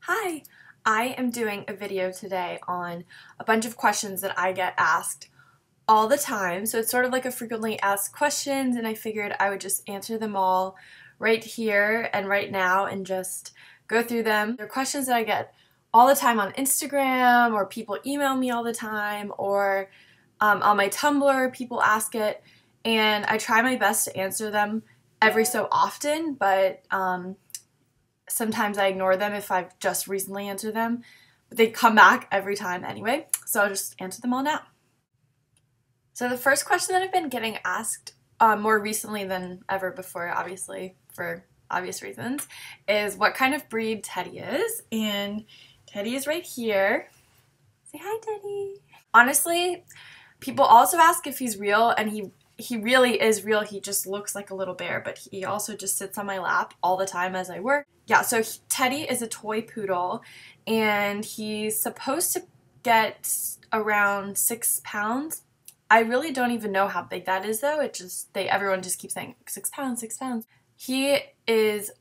Hi, I am doing a video today on a bunch of questions that I get asked all the time. So it's sort of like a frequently asked questions, and I figured I would just answer them all right here and right now and just go through them. They're questions that I get all the time on Instagram, or people email me all the time, or on my Tumblr, people ask it, and I try my best to answer them every so often, but sometimes I ignore them if I've just recently answered them, but they come back every time anyway, so I'll just answer them all now. So the first question that I've been getting asked more recently than ever before, obviously, for obvious reasons, is what kind of breed Teddy is, and Teddy is right here. Say hi, Teddy. Honestly, people also ask if he's real, and he really is real. He just looks like a little bear, but he also just sits on my lap all the time as I work. Yeah, so Teddy is a toy poodle, and he's supposed to get around 6 pounds. I really don't even know how big that is, though. Everyone just keeps saying 6 pounds, 6 pounds. He is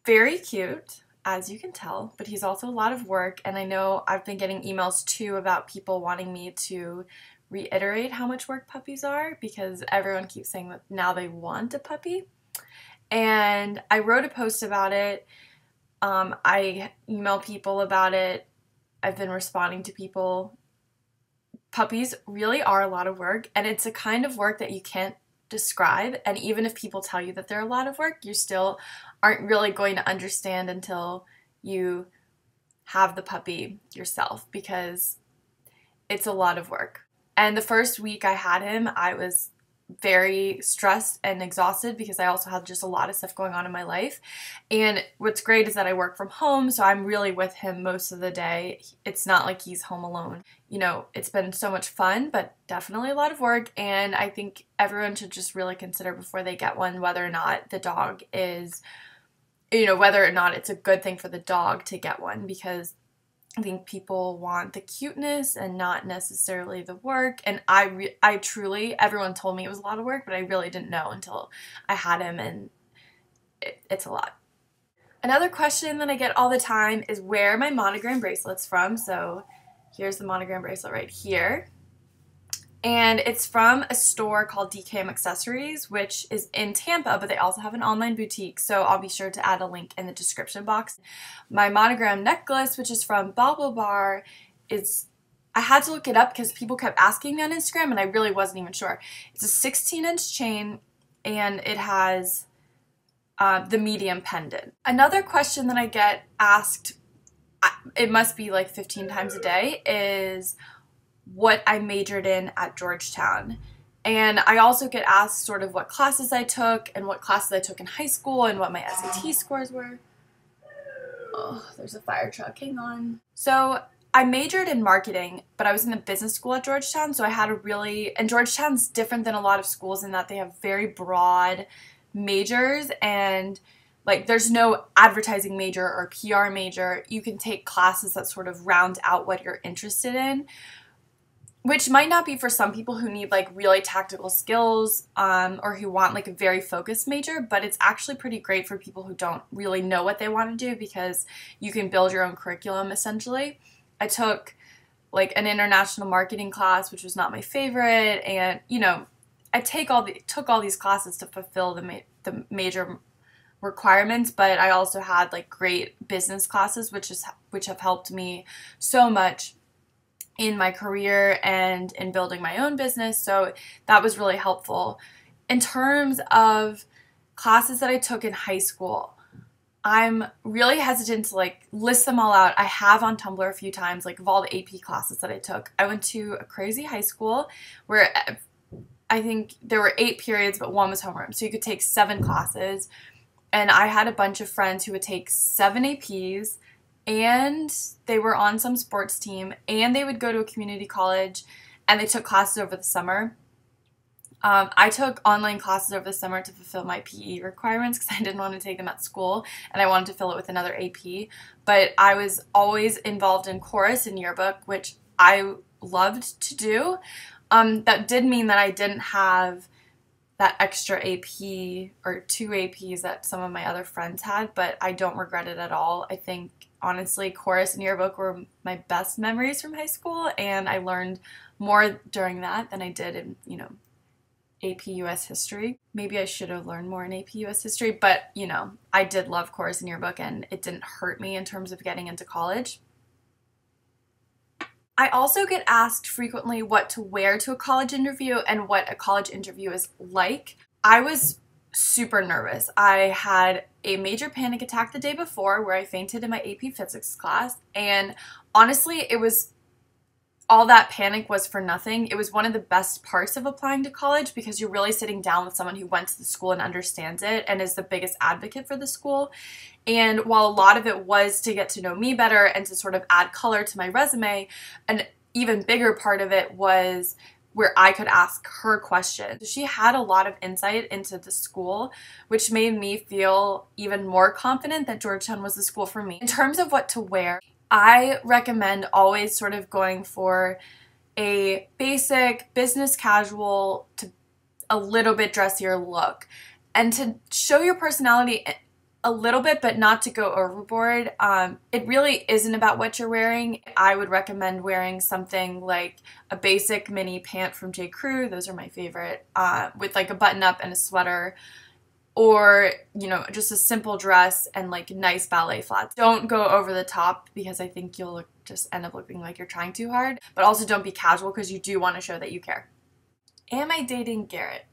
very cute, as you can tell, but he's also a lot of work, and I know I've been getting emails too about people wanting me to reiterate how much work puppies are, because everyone keeps saying that now they want a puppy. And I wrote a post about it. I email people about it. I've been responding to people. Puppies really are a lot of work, and it's a kind of work that you can't describe, and even if people tell you that they're a lot of work, you still aren't really going to understand until you have the puppy yourself, because it's a lot of work. And the first week I had him, I was very stressed and exhausted because I also had just a lot of stuff going on in my life. And what's great is that I work from home, so I'm really with him most of the day. It's not like he's home alone. You know, it's been so much fun, but definitely a lot of work, and I think everyone should just really consider before they get one whether or not the dog is, whether or not it's a good thing for the dog to get one, because I think people want the cuteness and not necessarily the work, and I truly, everyone told me it was a lot of work, but I really didn't know until I had him, and it's a lot. Another question that I get all the time is where are my monogram bracelet's from. So here's the monogram bracelet right here. And it's from a store called DKM Accessories, which is in Tampa, but they also have an online boutique, so I'll be sure to add a link in the description box. My monogram necklace, which is from Bobble Bar, I had to look it up because people kept asking me on Instagram, and I really wasn't even sure. It's a 16-inch chain, and it has the medium pendant. Another question that I get asked, it must be like 15 times a day, is what I majored in at Georgetown. And I also get asked sort of what classes I took and what classes I took in high school and what my SAT scores were. Oh, there's a fire truck, hang on. So I majored in marketing, but I was in the business school at Georgetown, so I had and Georgetown's different than a lot of schools in that they have very broad majors, and like there's no advertising major or PR major. You can take classes that sort of round out what you're interested in, which might not be for some people who need like really tactical skills or who want like a very focused major, but it's actually pretty great for people who don't really know what they want to do, because you can build your own curriculum essentially. I took like an international marketing class, which was not my favorite, and I took all these classes to fulfill the major requirements, but I also had like great business classes which have helped me so much in my career and in building my own business, so that was really helpful. In terms of classes that I took in high school, I'm really hesitant to like list them all out. I have on Tumblr a few times, like of all the AP classes that I took. I went to a crazy high school where I think there were 8 periods, but 1 was homeroom, so you could take 7 classes, and I had a bunch of friends who would take 7 APs, and they were on some sports team, and they would go to a community college, and they took classes over the summer. I took online classes over the summer to fulfill my PE requirements because I didn't want to take them at school, and I wanted to fill it with another AP, but I was always involved in chorus and yearbook, which I loved to do. That did mean that I didn't have that extra AP or 2 APs that some of my other friends had, but I don't regret it at all. I think honestly chorus and yearbook were my best memories from high school, and I learned more during that than I did in, AP US history. Maybe I should have learned more in AP US history, but I did love chorus and yearbook, and it didn't hurt me in terms of getting into college. I also get asked frequently what to wear to a college interview and what a college interview is like. I was super nervous. I had a major panic attack the day before where I fainted in my AP physics class, and honestly, all that panic was for nothing. It was one of the best parts of applying to college because you're really sitting down with someone who went to the school and understands it and is the biggest advocate for the school. And while a lot of it was to get to know me better and to sort of add color to my resume, an even bigger part of it was where I could ask her questions. She had a lot of insight into the school, which made me feel even more confident that Georgetown was the school for me. In terms of what to wear, I recommend always sort of going for a basic business casual to a little bit dressier look, and to show your personality a little bit, but not to go overboard. It really isn't about what you're wearing. I would recommend wearing something like a basic mini pant from J. Crew. Those are my favorite, with like a button up and a sweater, or just a simple dress and like nice ballet flats. Don't go over the top because I think you'll just end up looking like you're trying too hard, but also don't be casual because you do want to show that you care. Am I dating Garrett?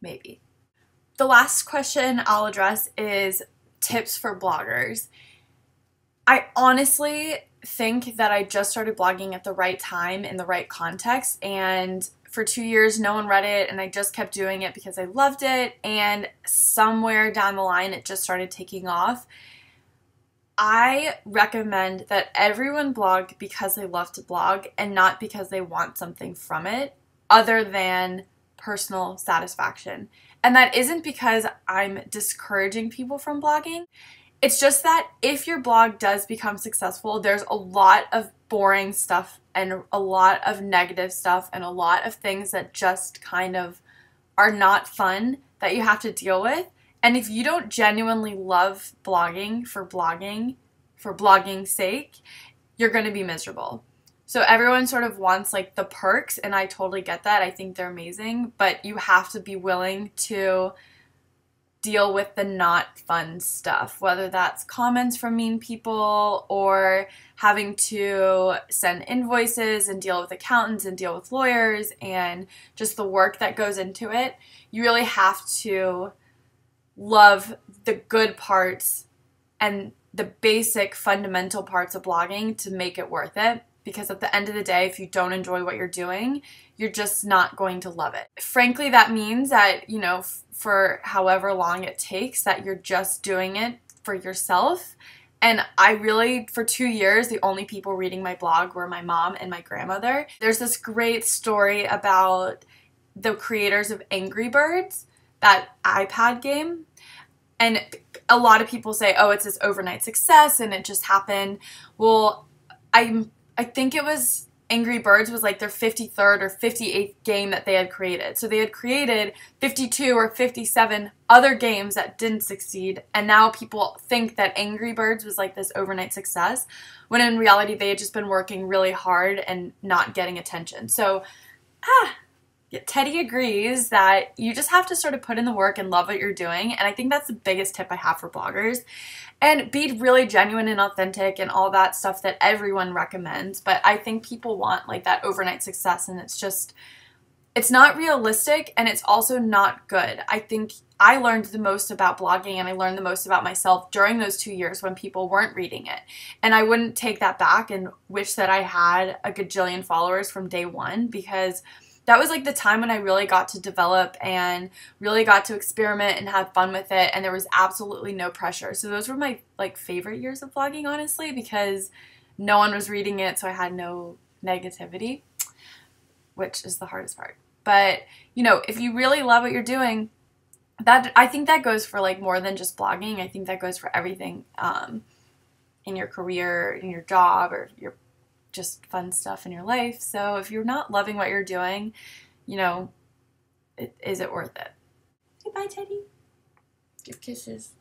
Maybe. The last question I'll address is tips for bloggers. I honestly think that I just started blogging at the right time in the right context, and for 2 years no one read it, and I just kept doing it because I loved it, and somewhere down the line it just started taking off. I recommend that everyone blog because they love to blog and not because they want something from it other than personal satisfaction. And that isn't because I'm discouraging people from blogging. It's just that if your blog does become successful, there's a lot of boring stuff and a lot of negative stuff and a lot of things that just kind of are not fun that you have to deal with. And if you don't genuinely love blogging for blogging's sake, you're going to be miserable. So everyone sort of wants like the perks, and I totally get that. I think they're amazing, but you have to be willing to deal with the not fun stuff, whether that's comments from mean people or having to send invoices and deal with accountants and deal with lawyers and just the work that goes into it. You really have to love the good parts and the basic fundamental parts of blogging to make it worth it. Because at the end of the day, if you don't enjoy what you're doing, you're just not going to love it. Frankly, that means that, for however long it takes, that you're just doing it for yourself. And I really, for 2 years, the only people reading my blog were my mom and my grandmother. There's this great story about the creators of Angry Birds, that iPad game. And a lot of people say, oh, it's this overnight success and it just happened. Well, I think it was Angry Birds was like their 53rd or 58th game that they had created. So they had created 52 or 57 other games that didn't succeed, and now people think that Angry Birds was like this overnight success, when in reality they had just been working really hard and not getting attention. So, Teddy agrees that you just have to sort of put in the work and love what you're doing, and I think that's the biggest tip I have for bloggers. And be really genuine and authentic and all that stuff that everyone recommends. But I think people want like that overnight success, and it's not realistic, and it's also not good. I think I learned the most about blogging, and I learned the most about myself during those 2 years when people weren't reading it. And I wouldn't take that back and wish that I had a gajillion followers from day one, because that was like the time when I really got to develop and really got to experiment and have fun with it, and there was absolutely no pressure. So those were my like favorite years of vlogging, honestly, because no one was reading it, so I had no negativity, which is the hardest part. But if you really love what you're doing, I think that goes for like more than just blogging. I think that goes for everything in your career, in your job, or your just fun stuff in your life. So if you're not loving what you're doing, is it worth it? Say bye, Teddy. Give kisses.